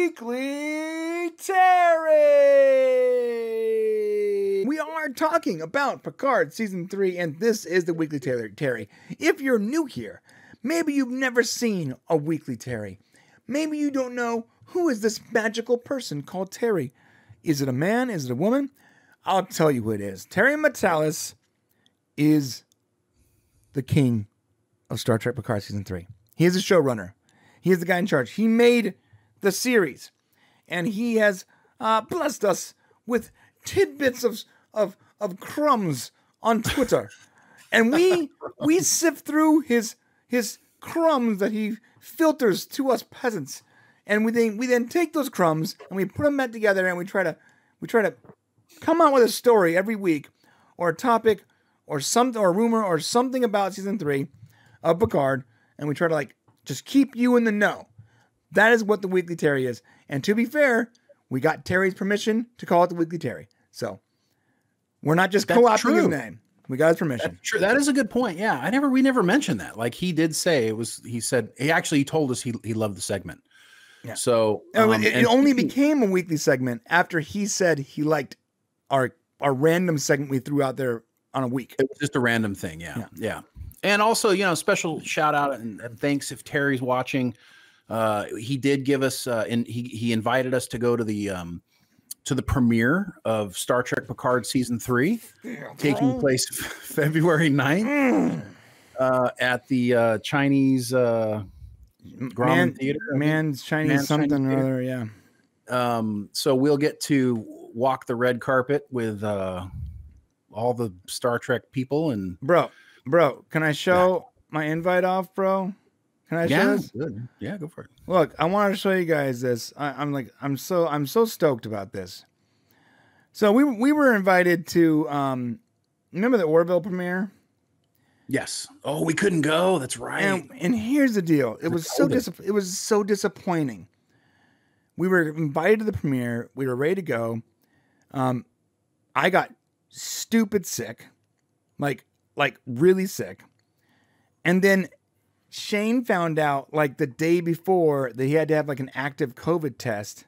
Weekly Terry. We are talking about Picard Season 3, and this is the Weekly Terry. If you're new here, maybe you've never seen a Weekly Terry. Maybe you don't know who is this magical person called Terry. Is it a man? Is it a woman? I'll tell you who it is. Terry Matalas is the king of Star Trek Picard Season 3. He is the showrunner. He is the guy in charge. He made the series, and he has blessed us with tidbits of crumbs on Twitter, and we sift through his crumbs that he filters to us peasants, and we then take those crumbs and we put them back together, and we try to come out with a story every week, or a topic, or something, or a rumor, or something about Season 3 of Picard, and we try to just keep you in the know. That is what the Weekly Terry is. And to be fair, we got Terry's permission to call it the Weekly Terry. So we're not just co-opting his name. We got his permission. That's true. That is a good point. Yeah, we never mentioned that. Like he did say he told us he loved the segment. Yeah. So it only became a weekly segment after he said he liked our random segment we threw out there on a week. It was just a random thing. Yeah. And also, special shout out and thanks if Terry's watching. He did give us, and he invited us to go to the premiere of Star Trek Picard Season 3, taking place February 9th at the Chinese Grauman Theater. Man's Chinese something or other, yeah. So we'll get to walk the red carpet with all the Star Trek people. And Bro, can I show my invite off, bro? Can I show this? Good. Yeah, go for it. Look, I wanted to show you guys this. I'm so stoked about this. So we were invited to remember the Orville premiere? Yes. Oh, we couldn't go. That's right. And here's the deal. It was so disappointing. We were invited to the premiere. We were ready to go. I got stupid sick, like really sick, and then Shane found out the day before that he had to have an active COVID test.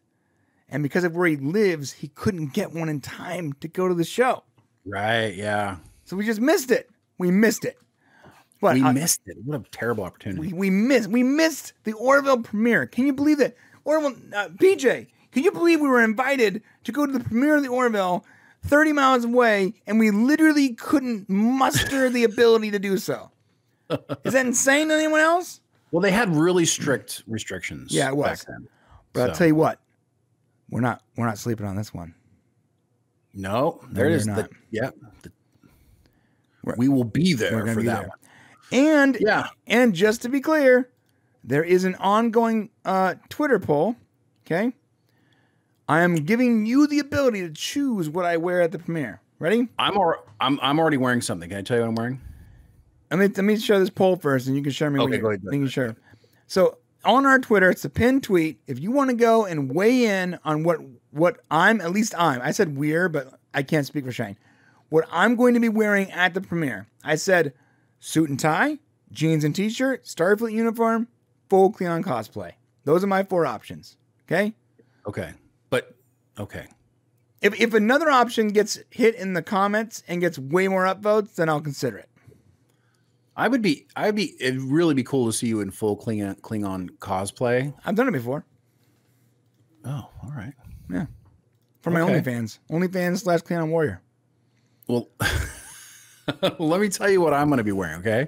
And because of where he lives, he couldn't get one in time to go to the show. Right. Yeah. So we just missed it. We missed it. But we missed it. What a terrible opportunity. We missed the Orville premiere. Can you believe that? Orville, PJ, can you believe we were invited to go to the premiere of the Orville 30 miles away and we literally couldn't muster the ability to do so? Is that insane to anyone else? Well, they had really strict restrictions. Yeah, it was. Back then. But I'll tell you what, we're not sleeping on this one. No, there is not. We will be there for that one. And just to be clear, there is an ongoing Twitter poll. Okay, I am giving you the ability to choose what I wear at the premiere. Ready? I'm already wearing something. Can I tell you what I'm wearing? Let me share this poll first, and you can share me. Okay, go ahead. You can share. So on our Twitter, it's a pinned tweet. If you want to go and weigh in on what I said we're, but I can't speak for Shane. What I'm going to be wearing at the premiere, I said suit and tie, jeans and t-shirt, Starfleet uniform, full Klingon cosplay. Those are my 4 options. Okay. Okay. But okay. If another option gets hit in the comments and gets way more upvotes, then I'll consider it. It'd really be cool to see you in full Klingon cosplay. I've done it before. Oh, all right. Yeah. For my OnlyFans. OnlyFans/Klingon Warrior. Well, let me tell you what I'm going to be wearing, okay?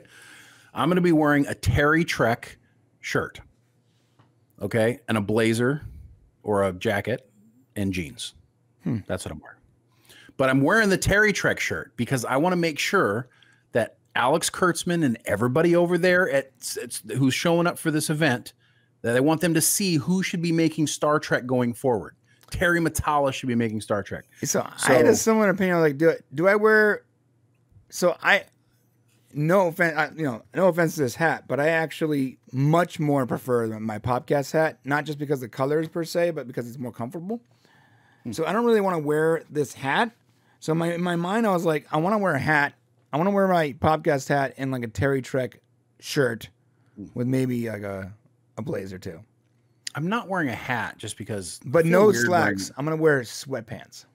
I'm going to be wearing a Terry Trek shirt, okay? And a blazer or a jacket and jeans. That's what I'm wearing. But I'm wearing the Terry Trek shirt because I want to make sure that Alex Kurtzman and everybody over there who's showing up for this event, that I want them to see who should be making Star Trek going forward. Terry Matalas should be making Star Trek. So I had a similar opinion. Do I wear? So no offense to this hat, but I actually much more prefer my podcast hat, not just because of the colors per se, but because it's more comfortable. So I don't really want to wear this hat. So in my mind, I was like, I want to wear a hat. I want to wear my podcast hat and a Terry Trek shirt with maybe a blazer too. I'm not wearing a hat just because. But no slacks. I'm gonna wear sweatpants.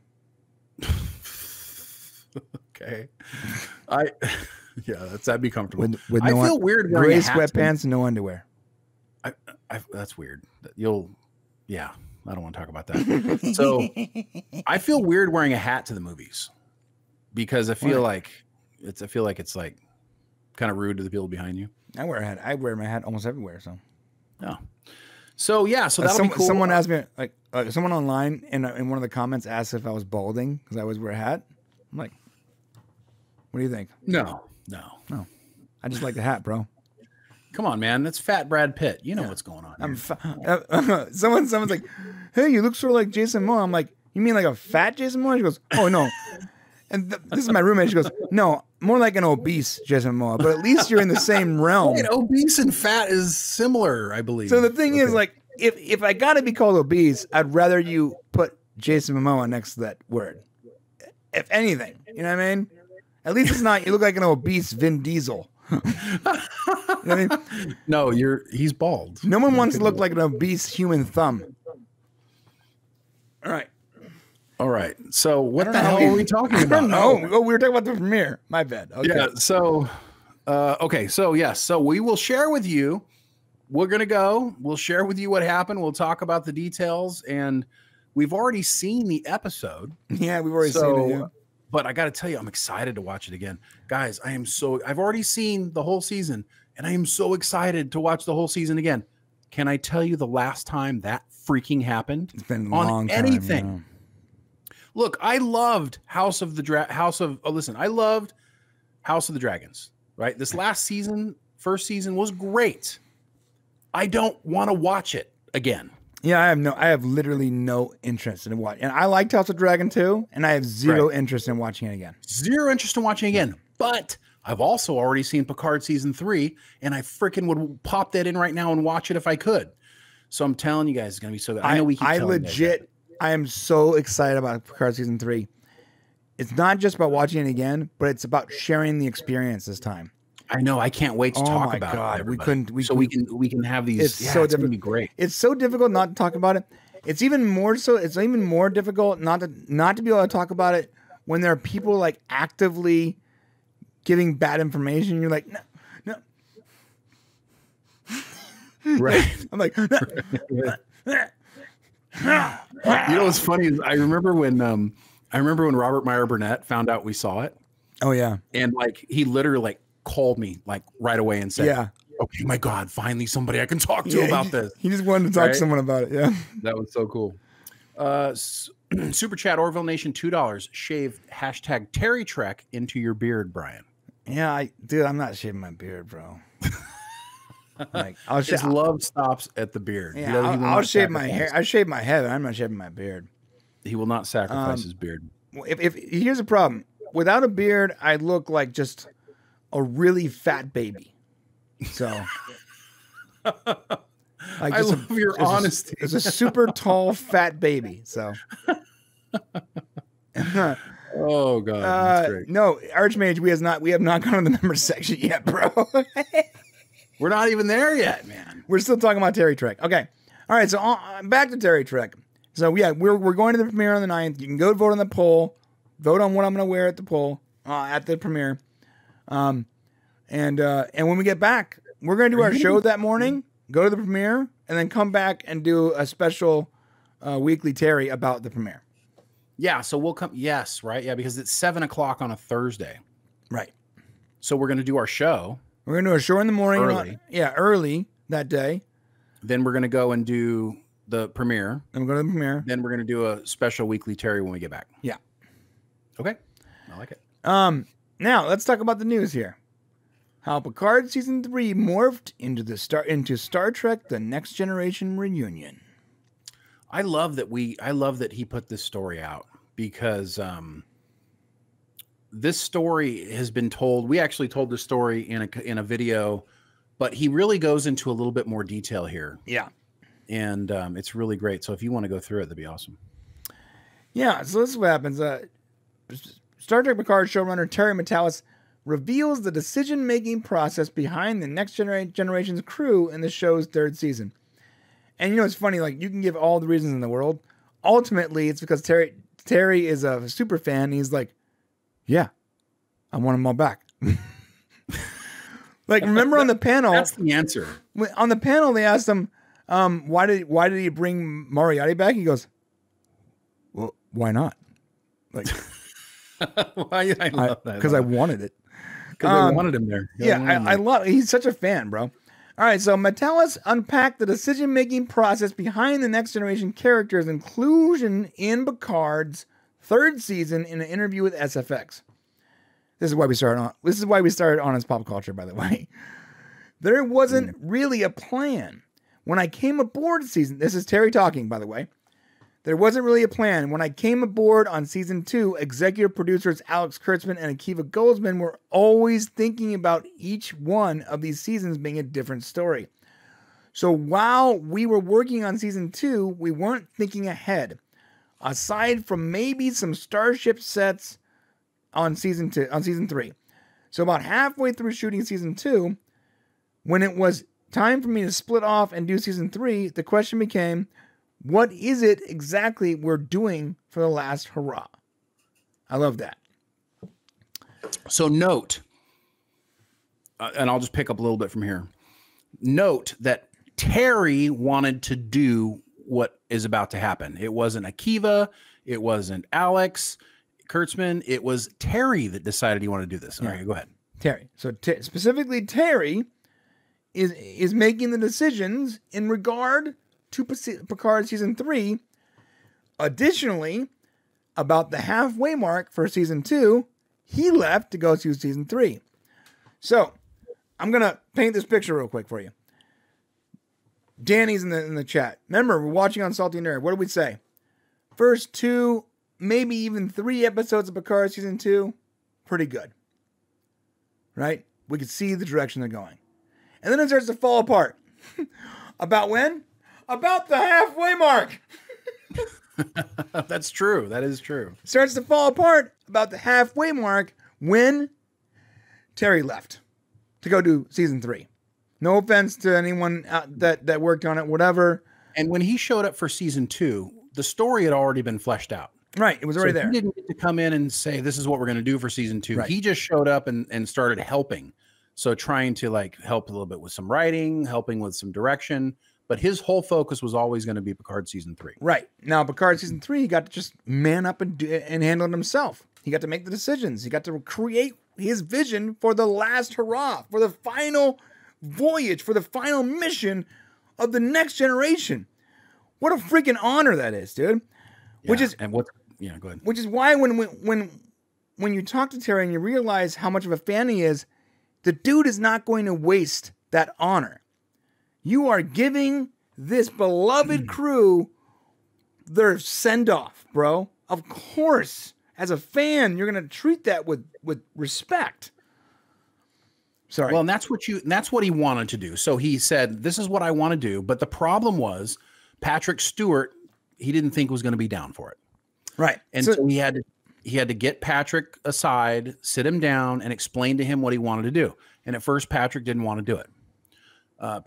Okay. That'd be comfortable. With I feel weird wearing gray a hat sweatpants and no underwear. That's weird. Yeah, I don't want to talk about that. So I feel weird wearing a hat to the movies because I feel like it's like kind of rude to the people behind you. I wear a hat. I wear my hat almost everywhere. So. Oh. So yeah, so that'll be cool. Someone asked me, like someone online in one of the comments asked if I was balding because I always wear a hat. I'm like, what do you think? No. I just like the hat, bro. Come on, man. That's fat Brad Pitt. You know what's going on. Someone's like, hey, you look sort of like Jason Momoa. I'm like, you mean like a fat Jason Momoa? She goes, oh no. And this is my roommate. She goes, no, more like an obese Jason Momoa. But at least you're in the same realm. Wait, obese and fat is similar, I believe. So the thing is, like, if I gotta be called obese, I'd rather you put Jason Momoa next to that word. If anything, you know what I mean? At least it's not, you look like an obese Vin Diesel. You know what I mean? No, he's bald. No one wants to look like an obese human thumb. All right. So what the hell are we talking about? I don't know. Oh, we were talking about the premiere. My bad. Okay. Yeah. So, okay. So yes. So we will share with you. We're going to go. We'll share with you what happened. We'll talk about the details. And we've already seen the episode. Yeah, we've already seen it. Yeah. But I got to tell you, I'm excited to watch it again. Guys, I've already seen the whole season, and I am so excited to watch the whole season again. Can I tell you the last time that freaking happened? It's been a long time. Anything. You know. Look, I loved I loved House of the Dragons, right? This last season, first season was great. I don't want to watch it again. Yeah, I have literally no interest in watching. And I liked House of Dragon too, and I have zero interest in watching it again. Zero interest in watching it again. But I've also already seen Picard season 3, and I freaking would pop that in right now and watch it if I could. So I'm telling you guys, it's gonna be so good. I know we keep I am so excited about Picard season 3. It's not just about watching it again, but it's about sharing the experience this time. I know. I can't wait to talk about it. We can have these. It's so difficult. It's gonna be great. It's so difficult not to talk about it. It's even more difficult not to be able to talk about it when there are people like actively giving bad information. You're like, no. Right. I'm like, no. You know what's funny is I remember when Robert Meyer Burnett found out we saw it. Oh yeah. And like he literally like called me like right away and said, yeah, okay, my God, finally somebody I can talk to about this. He just wanted to talk to someone about it. Yeah. That was so cool. Super chat, Orville Nation, $2. Shave hashtag Terry Trek into your beard, Brian. Yeah, I'm not shaving my beard, bro. Like his love stops at the beard. Yeah, I'll shave my hair. I shave my head. I'm not shaving my beard. He will not sacrifice his beard. If here's a problem, without a beard, I look like just a really fat baby. So, I love your honesty. It's a super tall fat baby. So, oh God, that's great. No, Archmage, we have not gone to the numbers section yet, bro. We're not even there yet, man. We're still talking about Terry Trek. Okay, all right. So back to Terry Trek. So yeah, we're going to the premiere on the 9th. You can go vote on the poll. Vote on what I'm going to wear at the poll at the premiere. And when we get back, we're going to do our show that morning. Go to the premiere, and then come back and do a special weekly Terry about the premiere. Yeah. So we'll come. Yes, right. Yeah, because it's 7:00 on a Thursday. Right. So we're going to do our show. We're going to do a show in the morning. Early. Early that day. Then we're going to go and do the premiere. Then we'll go to the premiere. Then we're going to do a special weekly Terry when we get back. Yeah. Okay. I like it. Now let's talk about the news here. How Picard season 3 morphed into Star Trek: The Next Generation Reunion. I love that he put this story out because this story has been told. We actually told the story in a video, but he really goes into a little bit more detail here. Yeah. And it's really great. So if you want to go through it, that'd be awesome. Yeah, so this is what happens. Star Trek Picard showrunner Terry Matalas reveals the decision-making process behind the Next Generation's crew in the show's 3rd season. And you know, it's funny, like you can give all the reasons in the world. Ultimately, it's because Terry is a super fan. And he's like, yeah, I want them all back. Like, remember on the panel? That's the answer. On the panel, they asked him, why did he bring Moriarty back? He goes, well, why not? Like, Why? I love that. Because I wanted it. Because I wanted him there. I love. He's such a fan, bro. All right, so Metellus unpacked the decision-making process behind the Next Generation characters' inclusion in Picard's third season in an interview with SFX. This is why we started on his pop culture, by the way. There wasn't really a plan. When I came aboard season, this is Terry talking, by the way. There wasn't really a plan. When I came aboard on season 2, executive producers Alex Kurtzman and Akiva Goldsman were always thinking about each one of these seasons being a different story. So while we were working on season 2, we weren't thinking ahead. Aside from maybe some starship sets on season 3. So about halfway through shooting season 2, when it was time for me to split off and do season 3, the question became, what is it exactly we're doing for the last hurrah? I love that. So note, and I'll just pick up a little bit from here. Note that Terry wanted to do what is about to happen. It wasn't Akiva. It wasn't Alex Kurtzman. It was Terry that decided he wanted to do this. All right, go ahead. Terry. So specifically, Terry is making the decisions in regard to Picard season 3. Additionally, about the halfway mark for season 2, he left to go to season 3. So I'm gonna paint this picture real quick for you. Danny's in the chat. Remember, we're watching on Salty Nerd. What did we say? First 2, maybe even 3 episodes of Picard season 2, pretty good. Right? We could see the direction they're going. And then it starts to fall apart. About when? About the halfway mark. That's true. That is true. Starts to fall apart about the halfway mark when Terry left to go do season 3. No offense to anyone that worked on it, whatever. And when he showed up for season 2, the story had already been fleshed out. Right. It was already there. He didn't get to come in and say, this is what we're going to do for season 2. Right. He just showed up and started helping. So trying to like help a little bit with some writing, helping with some direction. But his whole focus was always going to be Picard season 3. Right. Now, Picard season 3, he got to just man up and handle it himself. He got to make the decisions. He got to create his vision for the last hurrah, for the final voyage, for the final mission of the Next Generation. What a freaking honor that is, dude. Yeah, go ahead. Which is why when you talk to Terry and you realize how much of a fan he is, the dude is not going to waste that honor. You are giving this beloved crew their send-off, bro. Of course, as a fan, you're going to treat that with respect. Sorry. Well, and that's what he wanted to do. So he said, this is what I want to do. But the problem was Patrick Stewart, he didn't think was going to be down for it. Right. And so he had to get Patrick aside, sit him down, and explain to him what he wanted to do. And at first, Patrick didn't want to do it.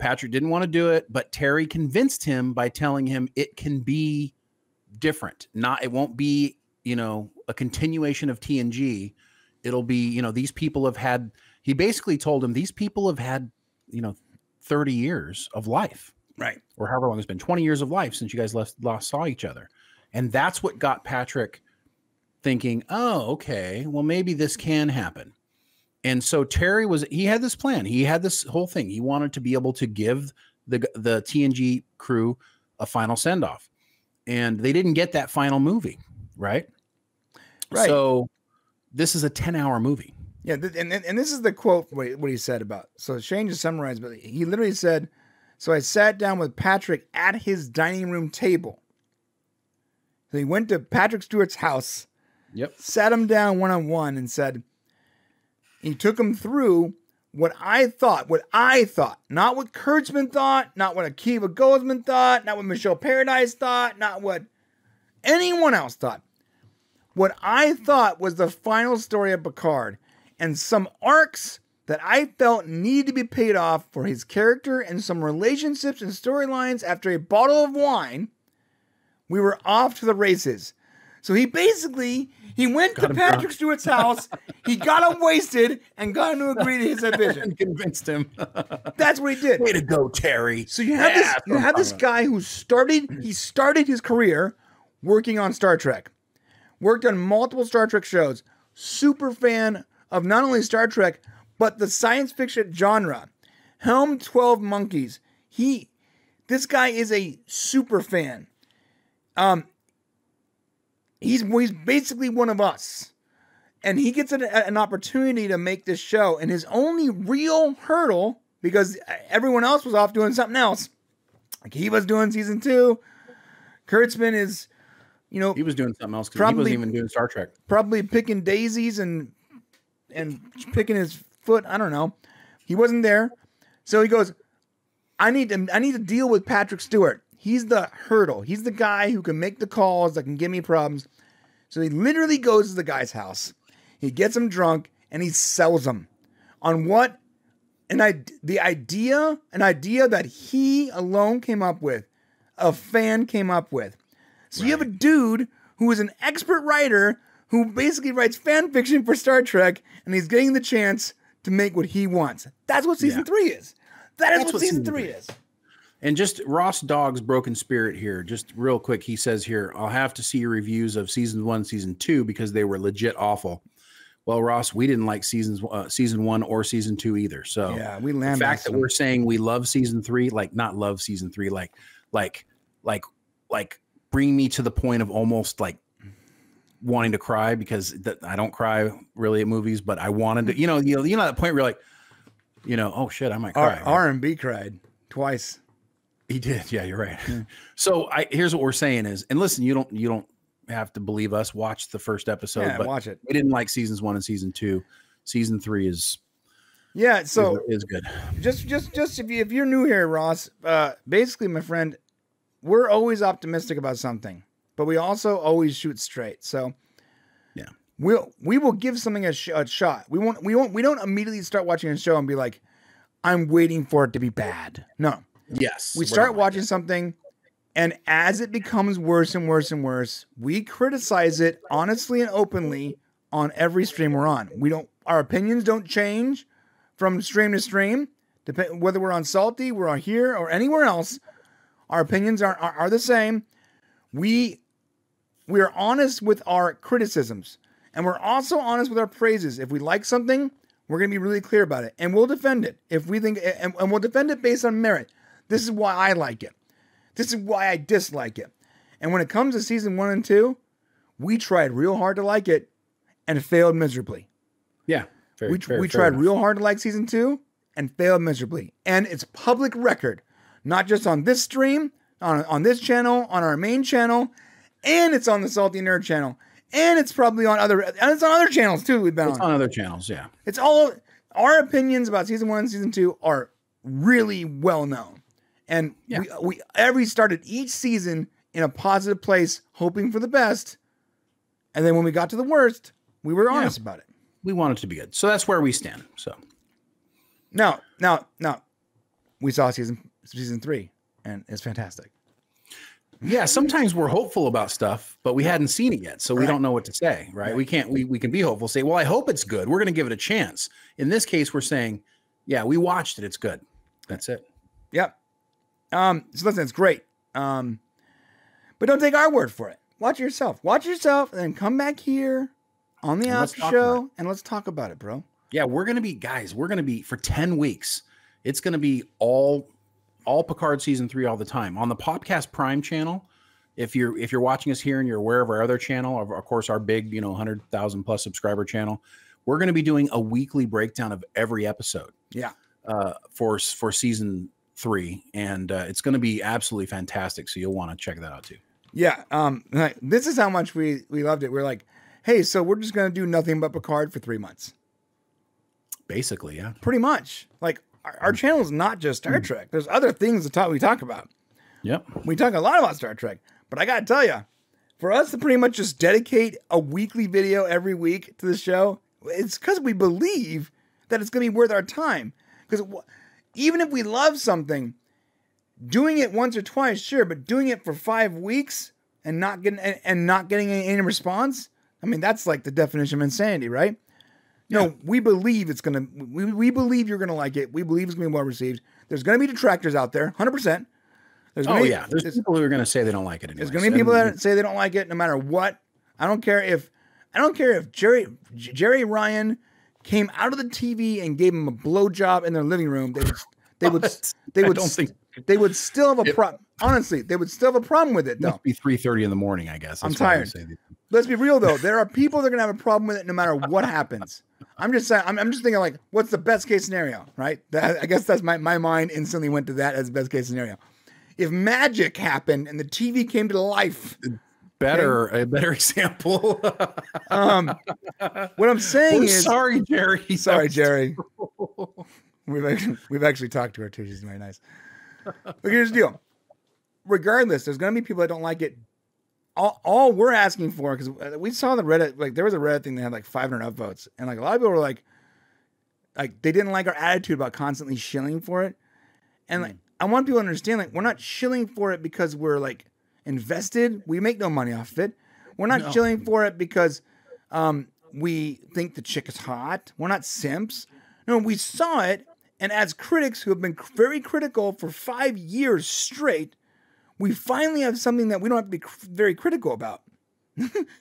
Patrick didn't want to do it, but Terry convinced him by telling him it can be different. It won't be, a continuation of TNG. It'll be, these people have had, he basically told him these people have had, 30 years of life. Right. Or however long it's been, 20 years of life since you guys last saw each other. And that's what got Patrick thinking, oh, okay, well, maybe this can happen. And so Terry he had this plan. He had this whole thing. He wanted to be able to give the TNG crew a final send-off. And they didn't get that final movie, right? Right. So this is a 10-hour movie. Yeah, and this is the quote, what he said about. So Shane just summarized, but he literally said, so I sat down with Patrick at his dining room table. So he went to Patrick Stewart's house, sat him down one-on-one and said, he took him through what I thought, not what Kurtzman thought, not what Akiva Goldsman thought, not what Michelle Paradise thought, not what anyone else thought. What I thought was the final story of Picard and some arcs that I felt needed to be paid off for his character and some relationships and storylines. After a bottle of wine, we were off to the races. So he went to Patrick Stewart's house, he got him wasted, and got him to agree to his vision. And convinced him. That's what he did. Way to go, Terry. So you have this guy who started his career working on Star Trek. Worked on multiple Star Trek shows. Super fan of not only Star Trek, but the science fiction genre. Helm 12 Monkeys. This guy is a super fan. He's basically one of us. And he gets an opportunity to make this show. And his only real hurdle, because everyone else was off doing something else. Like he was doing season 2. Kurtzman is, he was doing something else because he wasn't even doing Star Trek. Probably picking daisies and picking his foot. I don't know. He wasn't there. So he goes, I need to deal with Patrick Stewart. He's the hurdle. He's the guy who can make the calls that can give me problems. So he literally goes to the guy's house. He gets him drunk and he sells him on what an idea that he alone came up with, a fan came up with. So you have a dude who is an expert writer who basically writes fan fiction for Star Trek, and he's getting the chance to make what he wants. That's what season 3 is. That's what season 3 is. And just Ross Dogg's broken spirit here, just real quick, he says here, I'll have to see your reviews of season 1, season 2, because they were legit awful. Well, Ross, we didn't like season 1 or season 2 either. So yeah, we landed. The fact that we're saying we love season 3, like not love season 3, like bring me to the point of almost like wanting to cry, because I don't cry really at movies, but I wanted to, that point where you're like, oh shit, I might cry. R&B cried twice. He did. Yeah, you're right. Yeah. So here's what we're saying is, and listen, you don't have to believe us. Watch the first episode, but watch it. We didn't like seasons 1 and season 2. Season 3 is is good. Just if you're new here, Ross, basically, my friend, we're always optimistic about something, but we also always shoot straight. So yeah, we will give something a shot. We don't immediately start watching a show and be like, I'm waiting for it to be bad. No. Yes. We start watching something, and as it becomes worse and worse and worse, we criticize it honestly and openly on every stream we're on. Our opinions don't change from stream to stream, whether we're on Salty, we're on here, or anywhere else. Our opinions are the same. We are honest with our criticisms, and we're also honest with our praises. If we like something, we're going to be really clear about it, and we'll defend it if we think, and we'll defend it based on merit. This is why I like it. This is why I dislike it. And when it comes to season 1 and 2, we tried real hard to like it and failed miserably. Yeah. We tried real hard to like season 2 and failed miserably. And it's public record, not just on this stream, on this channel, on our main channel, and it's on the Salty Nerd channel. And it's probably on other channels too. It's on other channels, yeah. It's all our opinions about season 1 and season 2 are really well known. And we started each season in a positive place, hoping for the best. And then when we got to the worst, we were honest about it. We want it to be good. So that's where we stand. So now we saw season 3, and it's fantastic. Yeah, sometimes we're hopeful about stuff, but we hadn't seen it yet, so we don't know what to say, right? We can't. We can be hopeful, say, well, I hope it's good. We're going to give it a chance. In this case, we're saying, yeah, we watched it. It's good. That's it. Yep. So listen, it's great. But don't take our word for it. Watch it yourself. Watch it yourself, and then come back here on the after show, and let's talk about it, bro. Yeah, we're going to be, guys, for 10 weeks. It's going to be all Picard season 3 all the time. On the Podcast Prime channel, if you're watching us here and you're aware of our other channel, of course, our big, 100,000 plus subscriber channel, we're going to be doing a weekly breakdown of every episode. Yeah. For season 3, and it's going to be absolutely fantastic. So you'll want to check that out too. Yeah. This is how much we loved it. We're like, hey, so we're just going to do nothing but Picard for 3 months. Basically, yeah. Pretty much. Like our channel is not just Star Trek. There's other things we talk about. Yep. We talk a lot about Star Trek, but I got to tell you, for us to pretty much just dedicate a weekly video every week to the show, it's because we believe that it's going to be worth our time. Because even if we love something, doing it once or twice, sure, but doing it for 5 weeks and not getting any response, I mean, that's like the definition of insanity, right? No, we believe it's gonna. We believe you're gonna like it. We believe it's gonna be well received. There's gonna be detractors out there, 100%. There's people who are gonna say they don't like it. Anyways. There's gonna be people that say they don't like it, no matter what. I don't care if Jerry Ryan came out of the TV and gave him a blowjob in their living room. They would still have a problem. Honestly, they would still have a problem with it. Though. Must be 3:30 in the morning, I guess. I'm tired. Let's be real though. There are people that are gonna have a problem with it no matter what happens. I'm just saying. I'm just thinking like, what's the best case scenario, right? I guess that's my mind instantly went to that as the best case scenario. If magic happened and the TV came to life, a better example. What I'm saying is, sorry, Jerry. Sorry, Jerry. We've actually talked to her too. She's very nice. But here's the deal. Regardless, there's gonna be people that don't like it. All we're asking for, because we saw the Reddit, like there was a Reddit thing that had like 500 upvotes, and like a lot of people were like they didn't like our attitude about constantly shilling for it, and like I want people to understand, like we're not shilling for it because we're like invested. We make no money off of it. We're not shilling for it because we think the chick is hot. We're not simps. No, we saw it, and as critics who have been very critical for 5 years straight, we finally have something that we don't have to be very critical about.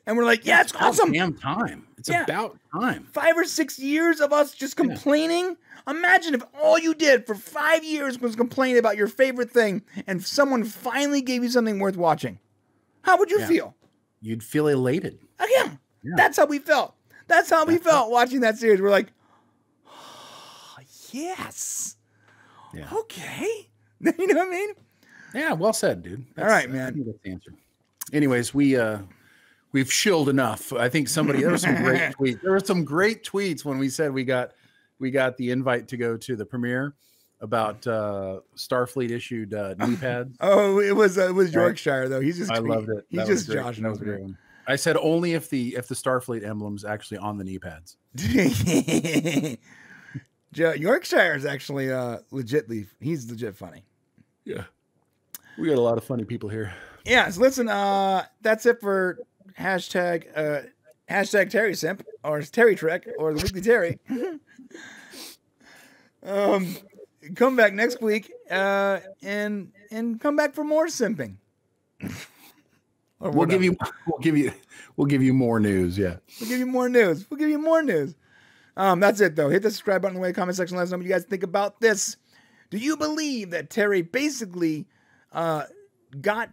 And we're like, yeah, it's awesome. Damn time. It's about time. 5 or 6 years of us just complaining. Imagine if all you did for 5 years was complain about your favorite thing and someone finally gave you something worth watching. How would you feel? You'd feel elated. Again, that's how we felt. That's how we felt watching that series. We're like, oh, yes. Yeah. Okay. You know what I mean? Yeah, well said, dude. All right, man. I think that's the answer. Anyways, we've shilled enough. I think there was some great tweets. There were some great tweets when we said we got the invite to go to the premiere about Starfleet issued knee pads. Oh, it was Yorkshire though. He's just I loved it. He's just joshing over there. I said only if the Starfleet emblem's actually on the knee pads. Yorkshire is actually he's legit funny. Yeah. We got a lot of funny people here. Yeah, so listen, that's it for hashtag Terry Simp or Terry Trek or the Weekly Terry. Come back next week and come back for more simping. We'll give you more news. Yeah, we'll give you more news. That's it though. Hit the subscribe button in the comment section. Let us know what you guys think about this. Do you believe that Terry basically got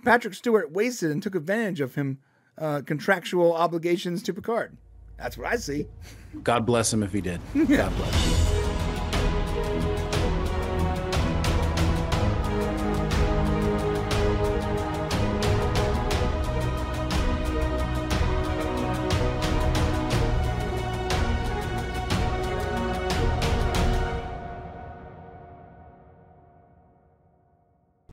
Patrick Stewart wasted and took advantage of him contractual obligations to Picard? That's what I see. God bless him if he did. God bless him.